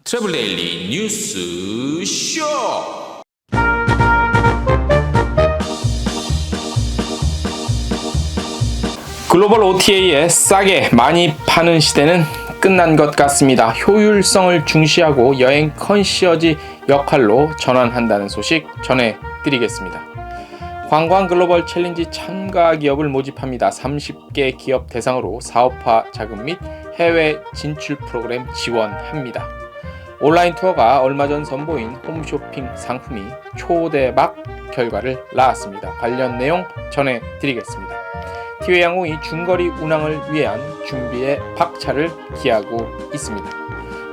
트래블 데일리 뉴스 쇼. 글로벌 OTA에 싸게 많이 파는 시대는 끝난 것 같습니다. 효율성을 중시하고 여행 컨시어지 역할로 전환한다는 소식 전해드리겠습니다. 관광 글로벌 챌린지 참가 기업을 모집합니다. 30개 기업 대상으로 사업화 자금 및 해외 진출 프로그램 지원합니다. 온라인 투어가 얼마 전 선보인 홈쇼핑 상품이 초대박 결과를 낳았습니다. 관련 내용 전해드리겠습니다. 티웨이항공이 중거리 운항을 위한 준비에 박차를 기하고 있습니다.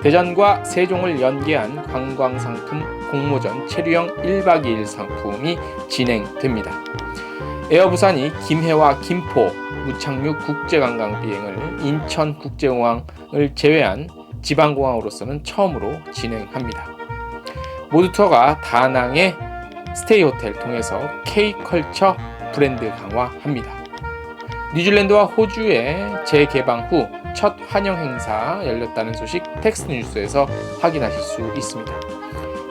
대전과 세종을 연계한 관광상품 공모전 체류형 1박 2일 상품이 진행됩니다. 에어부산이 김해와 김포 무착륙 국제관광 비행을 인천국제공항을 제외한 지방공항으로서는 처음으로 진행합니다. 모두투어가 다낭의 스테이 호텔 통해서 K컬처 브랜드 강화합니다. 뉴질랜드와 호주의 재개방 후 첫 환영 행사 열렸다는 소식 텍스트뉴스에서 확인하실 수 있습니다.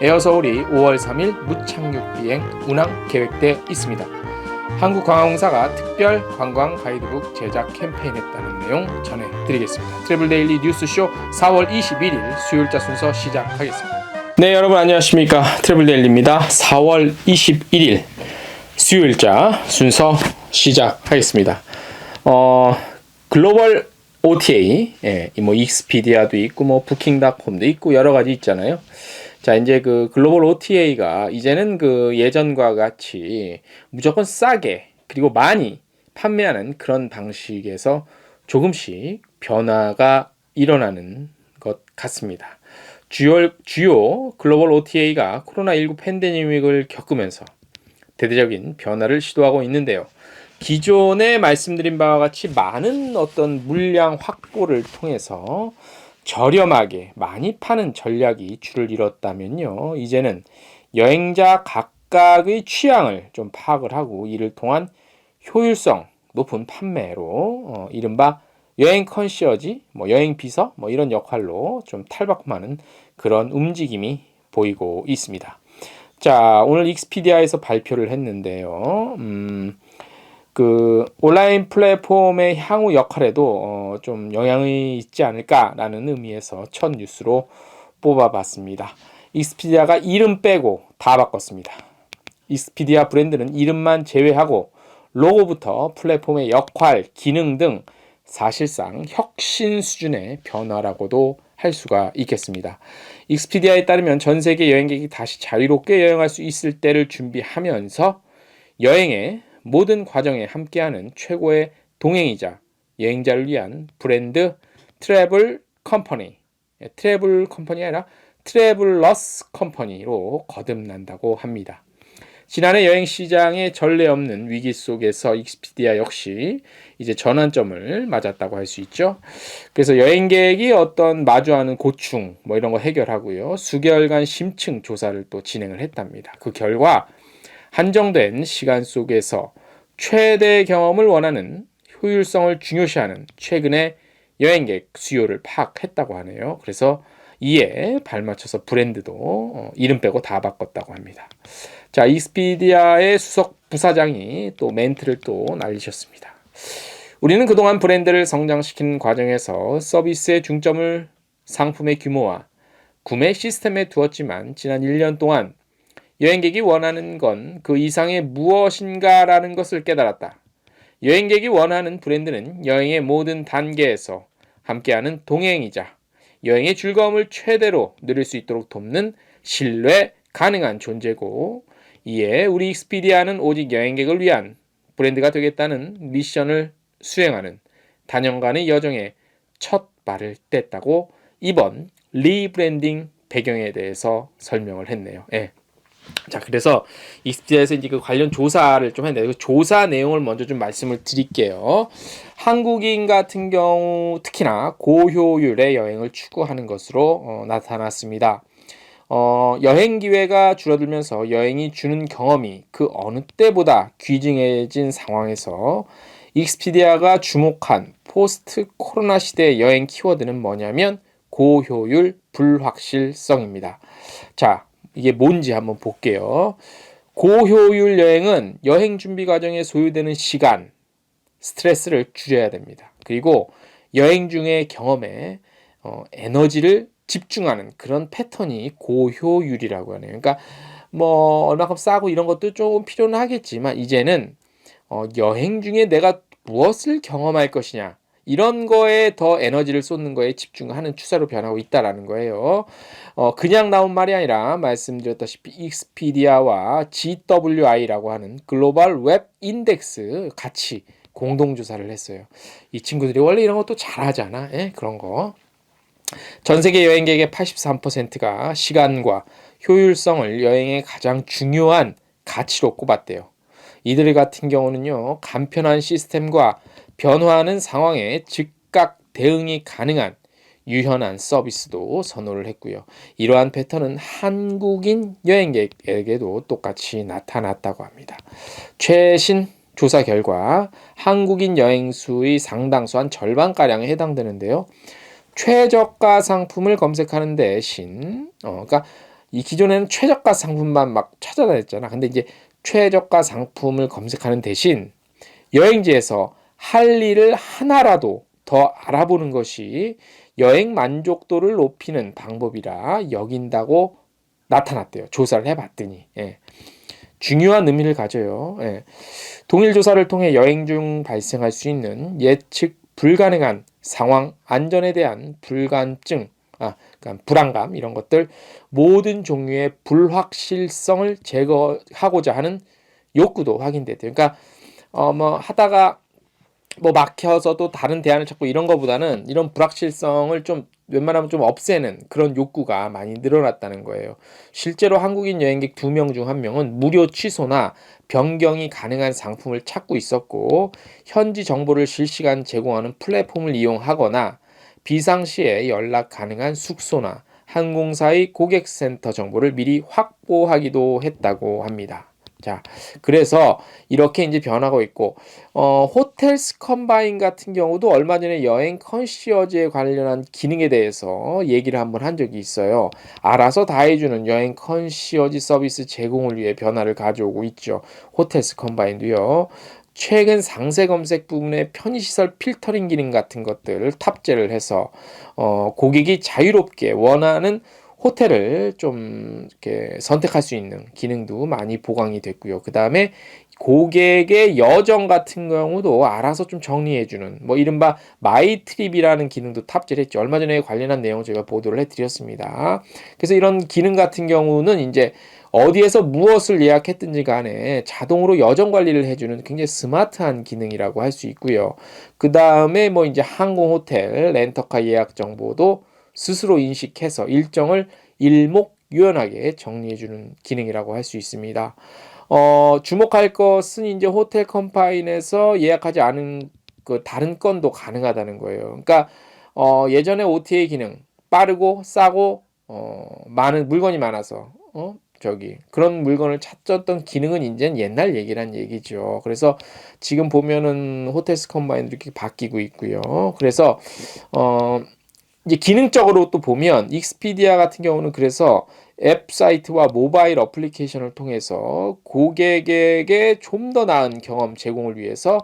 에어서울이 5월 3일 무착륙 비행 운항 계획돼 있습니다. 한국관광공사가 특별 관광 가이드북 제작 캠페인했다는 내용 전해드리겠습니다. 트래블데일리 뉴스쇼 4월 21일 수요일자 순서 시작하겠습니다. 네, 여러분 안녕하십니까. 트래블데일리입니다. 4월 21일 수요일자 순서 시작하겠습니다. 글로벌 OTA, 익스피디아도 있고, 부킹닷컴도 있고, 여러 가지 있잖아요. 자, 이제 그 글로벌 OTA가 이제는 그 예전과 같이 무조건 싸게, 그리고 많이 판매하는 그런 방식에서 조금씩 변화가 일어나는 것 같습니다. 주요 글로벌 OTA가 코로나19 팬데믹을 겪으면서 대대적인 변화를 시도하고 있는데요. 기존에 말씀드린 바와 같이 많은 어떤 물량 확보를 통해서 저렴하게 많이 파는 전략이 줄을 이뤘다면요. 이제는 여행자 각각의 취향을 좀 파악을 하고 이를 통한 효율성 높은 판매로 이른바 여행 컨시어지, 여행 비서 이런 역할로 좀 탈바꿈하는 그런 움직임이 보이고 있습니다. 자, 오늘 익스피디아에서 발표를 했는데요. 그 온라인 플랫폼의 향후 역할에도 좀 영향이 있지 않을까라는 의미에서 첫 뉴스로 뽑아봤습니다. 익스피디아가 이름 빼고 다 바꿨습니다. 익스피디아 브랜드는 이름만 제외하고 로고부터 플랫폼의 역할, 기능 등 사실상 혁신 수준의 변화라고도 할 수가 있겠습니다. 익스피디아에 따르면 전 세계 여행객이 다시 자유롭게 여행할 수 있을 때를 준비하면서 여행의 모든 과정에 함께하는 최고의 동행이자 여행자를 위한 브랜드 트래블 컴퍼니, 트래블 컴퍼니가 아니라 트래블러스 컴퍼니로 거듭난다고 합니다. 지난해 여행 시장의 전례 없는 위기 속에서 익스피디아 역시 이제 전환점을 맞았다고 할 수 있죠. 그래서 여행객이 어떤 마주하는 고충 이런 거 해결하고요. 수개월간 심층 조사를 또 진행을 했답니다. 그 결과 한정된 시간 속에서 최대 경험을 원하는 효율성을 중요시하는 최근의 여행객 수요를 파악했다고 하네요. 그래서 이에 발맞춰서 브랜드도 이름 빼고 다 바꿨다고 합니다. 자, 익스피디아의 수석 부사장이 또 멘트를 또 날리셨습니다. 우리는 그동안 브랜드를 성장시키는 과정에서 서비스의 중점을 상품의 규모와 구매 시스템에 두었지만 지난 1년 동안 여행객이 원하는 건 그 이상의 무엇인가라는 것을 깨달았다. 여행객이 원하는 브랜드는 여행의 모든 단계에서 함께하는 동행이자 여행의 즐거움을 최대로 누릴 수 있도록 돕는 신뢰 가능한 존재고, 이에 우리 익스피디아는 오직 여행객을 위한 브랜드가 되겠다는 미션을 수행하는 단연간의 여정에 첫 발을 뗐다고 이번 리브랜딩 배경에 대해서 설명을 했네요. 자, 그래서 익스피디아에서 이제 그 관련 조사를 좀 했는데 그 조사 내용을 먼저 좀 말씀을 드릴게요. 한국인 같은 경우 특히나 고효율의 여행을 추구하는 것으로 나타났습니다. 여행 기회가 줄어들면서 여행이 주는 경험이 그 어느 때보다 귀중해진 상황에서 익스피디아가 주목한 포스트 코로나 시대의 여행 키워드는 뭐냐면 고효율, 불확실성입니다. 자, 이게 뭔지 한번 볼게요. 고효율 여행은 여행 준비 과정에 소요되는 시간, 스트레스를 줄여야 됩니다. 그리고 여행 중의 경험에 에너지를 집중하는 그런 패턴이 고효율이라고 하네요. 그러니까 뭐 얼마큼 싸고 이런 것도 조금 필요는 하겠지만 이제는 여행 중에 내가 무엇을 경험할 것이냐 이런 거에 더 에너지를 쏟는 거에 집중하는 추세로 변하고 있다라는 거예요. 그냥 나온 말이 아니라 말씀드렸다시피 익스피디아와 GWI라고 하는 글로벌 웹 인덱스 같이 공동 조사를 했어요. 이 친구들이 원래 이런 것도 잘하잖아. 예? 그런 거. 전 세계 여행객의 83%가 시간과 효율성을 여행의 가장 중요한 가치로 꼽았대요. 이들 같은 경우는요, 간편한 시스템과 변화하는 상황에 즉각 대응이 가능한 유연한 서비스도 선호를 했고요. 이러한 패턴은 한국인 여행객에게도 똑같이 나타났다고 합니다. 최신 조사 결과 한국인 여행 수의 상당수 한 절반가량에 해당되는데요. 최저가 상품을 검색하는 대신, 그러니까 이 기존에는 최저가 상품만 막 찾아다녔잖아. 근데 이제 최저가 상품을 검색하는 대신 여행지에서 할 일을 하나라도 더 알아보는 것이 여행 만족도를 높이는 방법이라 여긴다고 나타났대요. 조사를 해봤더니. 예. 중요한 의미를 가져요. 예. 동일 조사를 통해 여행 중 발생할 수 있는 예측 불가능한 상황, 안전에 대한 불감증, 그러니까 불안감 이런 것들 모든 종류의 불확실성을 제거하고자 하는 욕구도 확인됐대요. 그러니까 뭐 하다가 뭐 막혀서도 다른 대안을 찾고 이런 거보다는 이런 불확실성을 좀 웬만하면 좀 없애는 그런 욕구가 많이 늘어났다는 거예요. 실제로 한국인 여행객 2명 중 1명은 무료 취소나 변경이 가능한 상품을 찾고 있었고 현지 정보를 실시간 제공하는 플랫폼을 이용하거나 비상시에 연락 가능한 숙소나 항공사의 고객센터 정보를 미리 확보하기도 했다고 합니다. 자, 그래서 이렇게 이제 변하고 있고, 호텔스 컴바인 같은 경우도 얼마 전에 여행 컨시어지에 관련한 기능에 대해서 얘기를 한번 한 적이 있어요. 알아서 다 해주는 여행 컨시어지 서비스 제공을 위해 변화를 가져오고 있죠. 호텔스 컴바인도요. 최근 상세 검색 부분에 편의시설 필터링 기능 같은 것들을 탑재를 해서 고객이 자유롭게 원하는 호텔을 좀 이렇게 선택할 수 있는 기능도 많이 보강이 됐고요. 그 다음에 고객의 여정 같은 경우도 알아서 좀 정리해주는 뭐 이른바 마이 트립이라는 기능도 탑재를 했죠. 얼마 전에 관련한 내용을 제가 보도를 해드렸습니다. 그래서 이런 기능 같은 경우는 이제 어디에서 무엇을 예약했든지 간에 자동으로 여정 관리를 해주는 굉장히 스마트한 기능이라고 할 수 있고요. 그 다음에 뭐 이제 항공, 호텔, 렌터카 예약 정보도 스스로 인식해서 일정을 일목요연하게 정리해주는 기능이라고 할 수 있습니다. 주목할 것은 이제 호텔 컴파인에서 예약하지 않은 그 다른 건도 가능하다는 거예요. 그러니까 예전에 OTA 기능 빠르고 싸고 많은 물건이 많아서 그런 물건을 찾았던 기능은 이제는 옛날 얘기란 얘기죠. 그래서 지금 보면은 호텔스 컴바인도 이렇게 바뀌고 있고요. 그래서 이제 기능적으로 또 보면 익스피디아 같은 경우는 그래서 앱 사이트와 모바일 어플리케이션을 통해서 고객에게 좀 더 나은 경험 제공을 위해서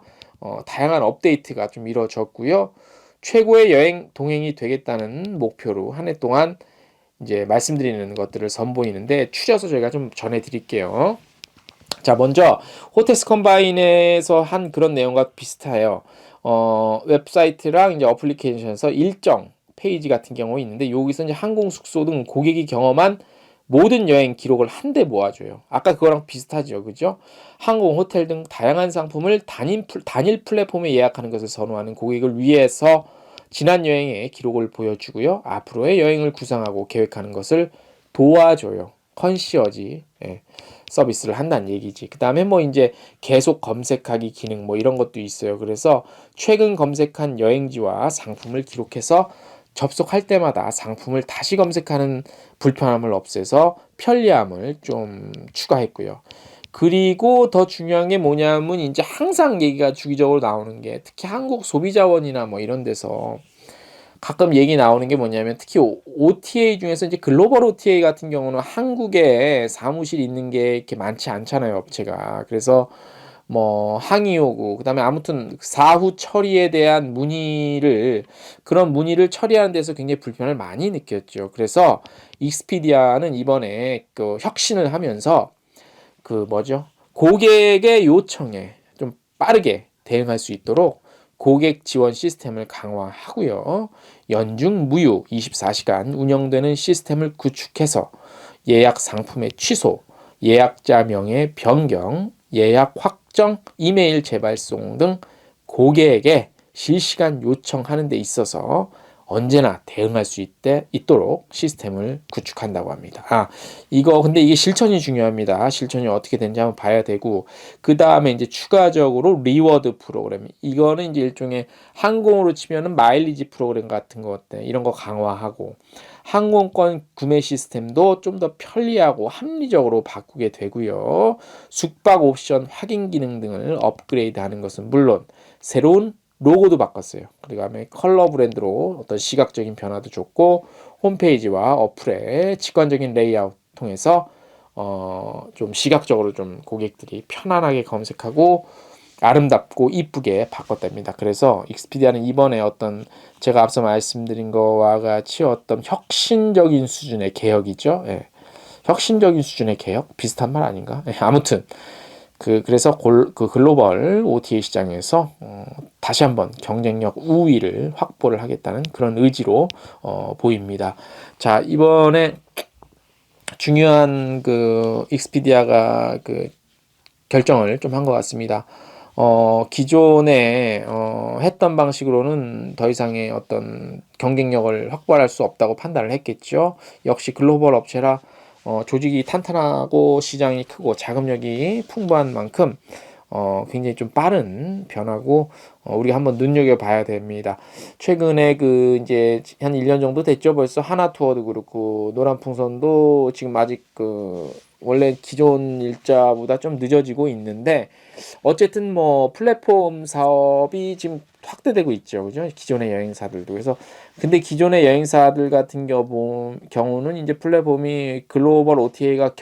다양한 업데이트가 좀 이루어졌고요. 최고의 여행 동행이 되겠다는 목표로 한 해 동안 이제 말씀드리는 것들을 선보이는데 추려서 저희가 좀 전해드릴게요. 자, 먼저 호텔스 컴바인에서 한 그런 내용과 비슷해요. 웹사이트랑 이제 어플리케이션에서 일정 페이지 같은 경우 있는데 여기서 이제 항공 숙소 등 고객이 경험한 모든 여행 기록을 한데 모아줘요. 아까 그거랑 비슷하죠, 그죠? 항공, 호텔 등 다양한 상품을 단일 플랫폼에 예약하는 것을 선호하는 고객을 위해서 지난 여행의 기록을 보여주고요. 앞으로의 여행을 구상하고 계획하는 것을 도와줘요. 컨시어지 서비스를 한다는 얘기지. 그 다음에 뭐 이제 계속 검색하기 기능 뭐 이런 것도 있어요. 그래서 최근 검색한 여행지와 상품을 기록해서 접속할 때마다 상품을 다시 검색하는 불편함을 없애서 편리함을 좀 추가했고요. 그리고 더 중요한 게 뭐냐면 이제 항상 얘기가 주기적으로 나오는 게 특히 한국 소비자원이나 뭐 이런 데서 가끔 얘기 나오는 게 뭐냐면 특히 OTA 중에서 이제 글로벌 OTA 같은 경우는 한국에 사무실 있는 게 이렇게 많지 않잖아요, 업체가. 그래서 뭐 항의 오고 그다음에 아무튼 사후 처리에 대한 그런 문의를 처리하는 데서 굉장히 불편을 많이 느꼈죠. 그래서 익스피디아는 이번에 그 혁신을 하면서 그 뭐죠? 고객의 요청에 좀 빠르게 대응할 수 있도록 고객 지원 시스템을 강화하고요. 연중 무휴 24시간 운영되는 시스템을 구축해서 예약 상품의 취소, 예약자 명의 변경, 예약 확정, 이메일 재발송 등 고객에게 실시간 요청하는 데 있어서 언제나 대응할 수 있도록 시스템을 구축한다고 합니다. 이거 근데 이게 실천이 중요합니다. 실천이 어떻게 되는지 한번 봐야 되고, 그 다음에 이제 추가적으로 리워드 프로그램. 이거는 이제 일종의 항공으로 치면은 마일리지 프로그램 같은 것들 이런 거 강화하고, 항공권 구매 시스템도 좀 더 편리하고 합리적으로 바꾸게 되고요. 숙박 옵션 확인 기능 등을 업그레이드하는 것은 물론 새로운 로고도 바꿨어요. 그다음에 컬러 브랜드로 어떤 시각적인 변화도 줬고, 홈페이지와 어플의 직관적인 레이아웃 통해서 좀 시각적으로 좀 고객들이 편안하게 검색하고 아름답고 이쁘게 바꿨답니다. 그래서 익스피디아는 이번에 어떤 제가 앞서 말씀드린 거와 같이 어떤 혁신적인 수준의 개혁이죠. 예. 혁신적인 수준의 개혁? 비슷한 말 아닌가? 예. 아무튼 그래서 그 글로벌 OTA 시장에서 다시 한번 경쟁력 우위를 확보를 하겠다는 그런 의지로 보입니다. 자, 이번에 중요한 그 익스피디아가 그 결정을 좀 한 것 같습니다. 기존에 했던 방식으로는 더 이상의 어떤 경쟁력을 확보할 수 없다고 판단을 했겠죠. 역시 글로벌 업체라 조직이 탄탄하고 시장이 크고 자금력이 풍부한 만큼 굉장히 좀 빠른 변화고 우리가 한번 눈여겨봐야 됩니다. 최근에 그 이제 한 1년 정도 됐죠. 벌써 하나투어도 그렇고 노란풍선도 지금 아직 그 원래 기존 일자보다 좀 늦어지고 있는데 어쨌든 뭐 플랫폼 사업이 지금 확대되고 있죠. 그죠? 기존의 여행사들도. 그래서 근데 기존의 여행사들 같은 경우는 이제 플랫폼이 글로벌 OTA가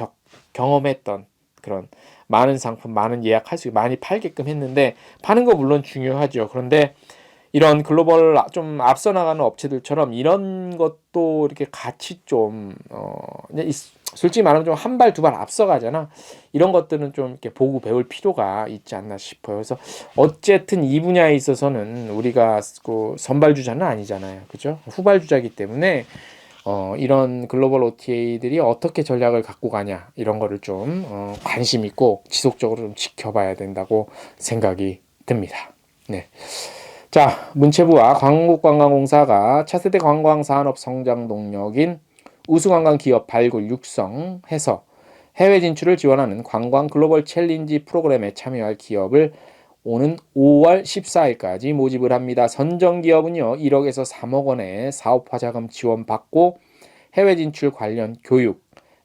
경험했던 그런 많은 상품, 많은 예약할 수, 많이 팔게끔 했는데 파는 거 물론 중요하죠. 그런데 이런 글로벌 좀 앞서 나가는 업체들처럼 이런 것도 이렇게 같이 좀 솔직히 말하면 좀 한 발 두 발 앞서가잖아. 이런 것들은 좀 이렇게 보고 배울 필요가 있지 않나 싶어요. 그래서 어쨌든 이 분야에 있어서는 우리가 그 선발주자는 아니잖아요. 그죠? 후발주자이기 때문에 이런 글로벌 OTA들이 어떻게 전략을 갖고 가냐 이런 거를 좀 관심 있고 지속적으로 좀 지켜봐야 된다고 생각이 듭니다. 네. 자, 문체부와 강국관광공사가 차세대 관광산업 성장 동력인 우수관광 기업 발굴 육성해서 해외 진출을 지원하는 관광 글로벌 챌린지 프로그램에 참여할 기업을 오는 5월 14일까지 모집을 합니다. 선정 기업은요, 1억에서 3억 원의 사업화 자금 지원받고 해외 진출 관련 교육,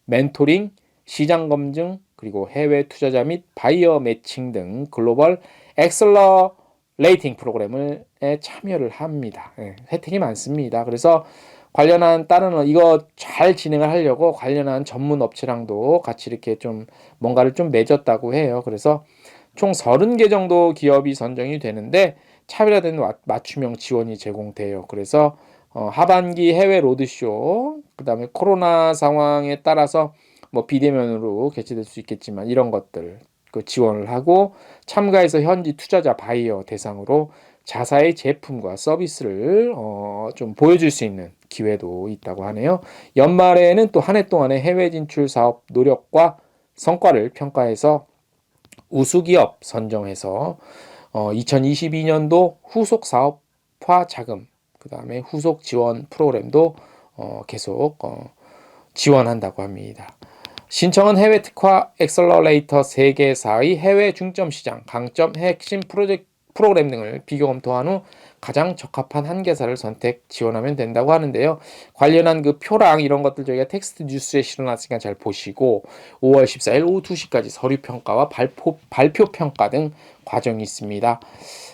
멘토링, 시장 검증, 그리고 해외 투자자 및 바이어 매칭 등 글로벌 엑셀러레이팅 프로그램에 참여를 합니다. 혜택이 많습니다. 그래서 관련한 이거 잘 진행을 하려고 관련한 전문 업체랑도 같이 이렇게 좀 뭔가를 좀 맺었다고 해요. 그래서 총 30개 정도 기업이 선정이 되는데 차별화된 맞춤형 지원이 제공돼요. 그래서 하반기 해외 로드쇼, 그다음에 코로나 상황에 따라서 뭐 비대면으로 개최될 수 있겠지만 이런 것들 그 지원을 하고 참가해서 현지 투자자 바이어 대상으로 자사의 제품과 서비스를 좀 보여줄 수 있는 기회도 있다고 하네요. 연말에는 또 한 해 동안의 해외 진출 사업 노력과 성과를 평가해서 우수기업 선정해서 2022년도 후속 사업화 자금, 그 다음에 후속 지원 프로그램도 계속 지원한다고 합니다. 신청은 해외 특화 엑셀러레이터 세계사의 해외 중점 시장, 강점 핵심 프로그램 등을 비교 검토한 후 가장 적합한 한 개사를 선택 지원하면 된다고 하는데요. 관련한 그 표랑 이런 것들 저희가 텍스트 뉴스에 실어놨으니까 잘 보시고 5월 14일 오후 2시까지 서류 평가와 발표 평가 등 과정이 있습니다.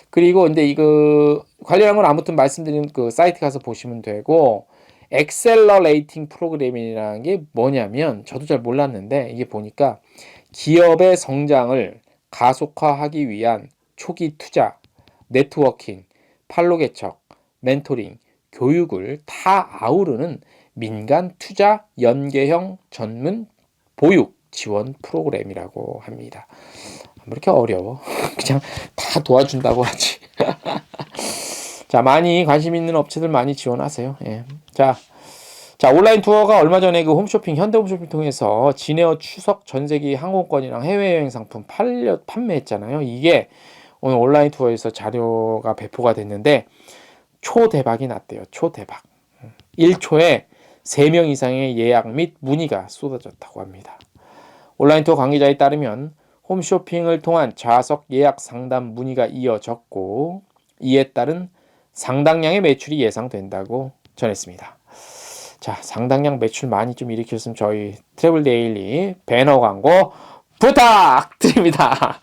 그리고 근데 이거 관련한 건 아무튼 말씀드린 그 사이트 가서 보시면 되고 엑셀러레이팅 프로그램이라는 게 뭐냐면 저도 잘 몰랐는데 이게 보니까 기업의 성장을 가속화하기 위한 초기 투자, 네트워킹, 판로 개척, 멘토링, 교육을 다 아우르는 민간 투자 연계형 전문 보육 지원 프로그램이라고 합니다. 왜 이렇게 어려워? 그냥 다 도와준다고 하지. 자, 많이 관심 있는 업체들 많이 지원하세요. 예. 자, 온라인 투어가 얼마 전에 그 홈쇼핑, 현대홈쇼핑 통해서 진에어 추석 전세기 항공권이랑 해외여행 상품 판매했잖아요. 이게 오늘 온라인 투어에서 자료가 배포가 됐는데 초대박이 났대요. 초대박. 1초에 3명 이상의 예약 및 문의가 쏟아졌다고 합니다. 온라인 투어 관계자에 따르면 홈쇼핑을 통한 좌석 예약 상담 문의가 이어졌고 이에 따른 상당량의 매출이 예상된다고 전했습니다. 자, 상당량 매출 많이 좀 일으켰으면 저희 트래블 데일리 배너 광고 부탁드립니다.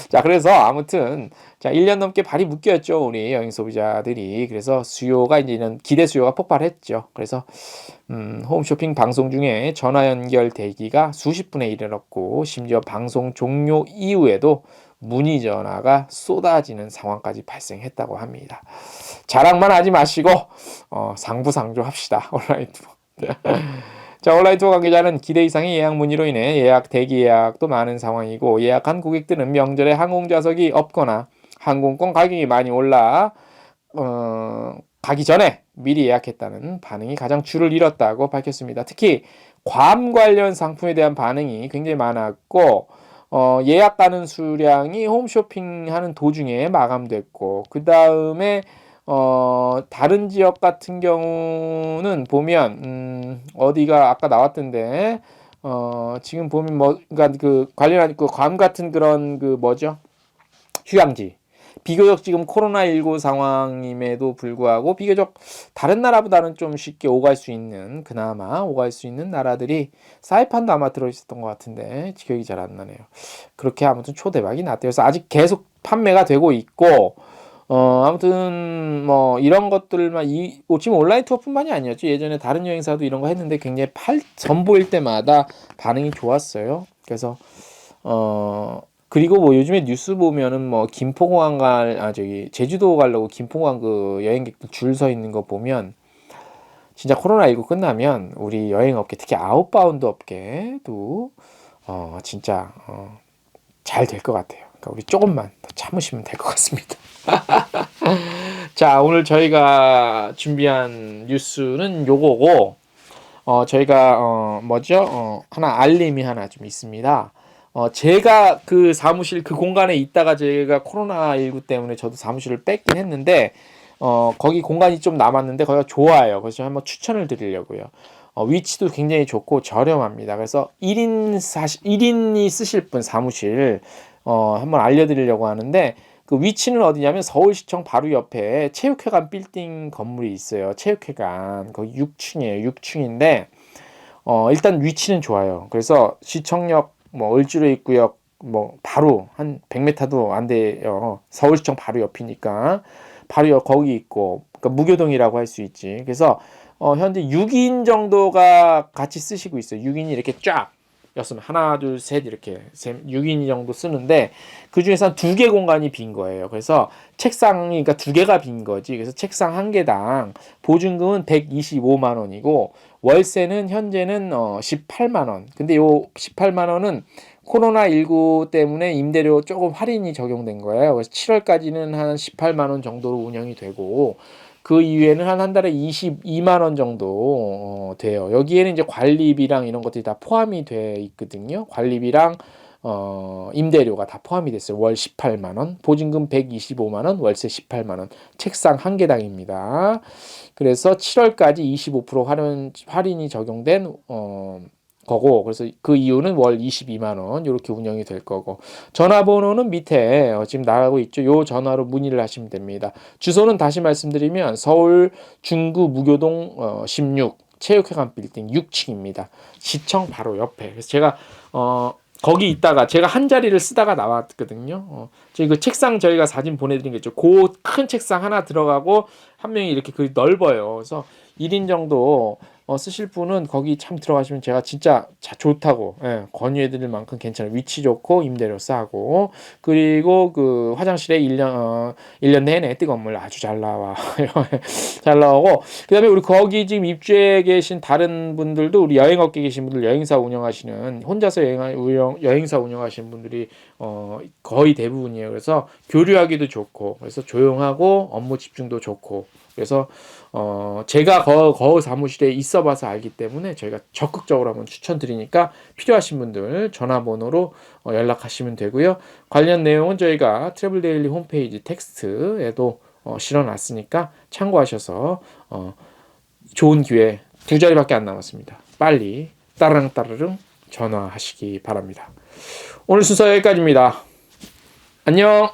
자, 그래서 아무튼 자, 1년 넘게 발이 묶였죠. 우리 여행 소비자들이. 그래서 수요가 이제는 기대 수요가 폭발했죠. 그래서 홈쇼핑 방송 중에 전화 연결 대기가 수십 분에 이르렀고 심지어 방송 종료 이후에도 문의 전화가 쏟아지는 상황까지 발생했다고 합니다. 자랑만 하지 마시고 상부상조 합시다. 온라인 투어. 자, 온라인 투어 관계자는 기대 이상의 예약 문의로 인해 예약 대기 예약도 많은 상황이고 예약한 고객들은 명절에 항공 좌석이 없거나 항공권 가격이 많이 올라 가기 전에 미리 예약했다는 반응이 가장 줄을 이뤘다고 밝혔습니다. 특히 괌 관련 상품에 대한 반응이 굉장히 많았고 예약 가는 수량이 홈쇼핑하는 도중에 마감됐고 그 다음에 다른 지역 같은 경우는 보면 어디가 아까 나왔던데 지금 보면 뭐 그러니까 그 관련한 그 괌 같은 그런 그 뭐죠? 휴양지 비교적 지금 코로나19 상황임에도 불구하고 비교적 다른 나라보다는 좀 쉽게 오갈 수 있는 그나마 오갈 수 있는 나라들이 사이판도 아마 들어있었던 것 같은데 기억이 잘 안 나네요. 그렇게 아무튼 초대박이 났대요. 그래서 아직 계속 판매가 되고 있고 아무튼 뭐 이런 것들만 지금 온라인 투어뿐만이 아니었죠. 예전에 다른 여행사도 이런 거 했는데 굉장히 선보일 때마다 반응이 좋았어요. 그래서 그리고 뭐 요즘에 뉴스 보면은 뭐 김포공항 제주도 가려고 김포공항 그 여행객들 줄 서 있는 거 보면 진짜 코로나19 끝나면 우리 여행업계 특히 아웃바운드 업계도 진짜 잘 될 것 같아요. 그러니까 우리 조금만 더 참으시면 될 것 같습니다. 자, 오늘 저희가 준비한 뉴스는 요거고 저희가 하나 알림이 하나 좀 있습니다. 제가 그 사무실 그 공간에 있다가 제가 코로나19 때문에 저도 사무실을 뺐긴 했는데 거기 공간이 좀 남았는데 거기가 좋아요. 그래서 한번 추천을 드리려고요. 위치도 굉장히 좋고 저렴합니다. 그래서 1인이 쓰실 분 사무실 한번 알려드리려고 하는데 그 위치는 어디냐면 서울시청 바로 옆에 체육회관 빌딩 건물이 있어요. 체육회관 거기 6층이에요. 6층인데 일단 위치는 좋아요. 그래서 시청역 뭐 을지로 입구역 뭐 바로 한 100m도 안 돼요. 서울시청 바로 옆이니까 바로 거기 있고 그러니까 무교동이라고 할 수 있지. 그래서 현재 6인 정도가 같이 쓰시고 있어요. 6인이 이렇게 쫙 였으면 하나 둘 셋 이렇게 6인 정도 쓰는데 그 중에서 한 2개 공간이 빈 거예요. 그래서 책상이 그러니까 2개가 빈 거지. 그래서 책상 한 개당 보증금은 125만 원이고 월세는 현재는 18만 원. 근데 요 18만 원은 코로나19 때문에 임대료 조금 할인이 적용된 거예요. 그래서 7월까지는 한 18만 원 정도로 운영이 되고 그 이후에는 한 달에 22만 원 정도 돼요. 여기에는 이제 관리비랑 이런 것들이 다 포함이 돼 있거든요. 관리비랑 임대료가 다 포함이 됐어요. 월 18만 원, 보증금 125만 원, 월세 18만 원. 책상 한 개당입니다. 그래서 7월까지 25% 할인이 적용된 거고, 그래서 그 이유는 월 22만 원 이렇게 운영이 될 거고, 전화번호는 밑에 지금 나가고 있죠. 요 전화로 문의를 하시면 됩니다. 주소는 다시 말씀드리면 서울 중구 무교동 16 체육회관 빌딩 6층입니다. 시청 바로 옆에. 그래서 제가 거기 있다가 제가 한 자리를 쓰다가 나왔거든요. 저희 그 책상 저희가 사진 보내드린 게 있죠. 그 큰 책상 하나 들어가고 한 명이 이렇게 그 넓어요. 그래서 1인 정도 쓰실 분은 거기 참 들어가시면 제가 진짜 좋다고 권유해드릴 만큼 괜찮아요. 위치 좋고 임대료 싸고, 그리고 그 화장실에 1년 내내 뜨거운 물 아주 잘 나와. 잘 나오고, 그 다음에 우리 거기 지금 입주해 계신 다른 분들도 우리 여행업계 계신 분들, 여행사 운영하시는 혼자서 여행사 운영하시는 분들이 거의 대부분이에요. 그래서 교류하기도 좋고, 그래서 조용하고 업무 집중도 좋고, 그래서 제가 거 사무실에 있어봐서 알기 때문에 저희가 적극적으로 한번 추천드리니까 필요하신 분들 전화번호로 연락하시면 되고요. 관련 내용은 저희가 트래블데일리 홈페이지 텍스트에도 실어놨으니까 참고하셔서 좋은 기회, 2자리밖에 안 남았습니다. 빨리 따르릉 전화하시기 바랍니다. 오늘 순서 여기까지입니다. 안녕.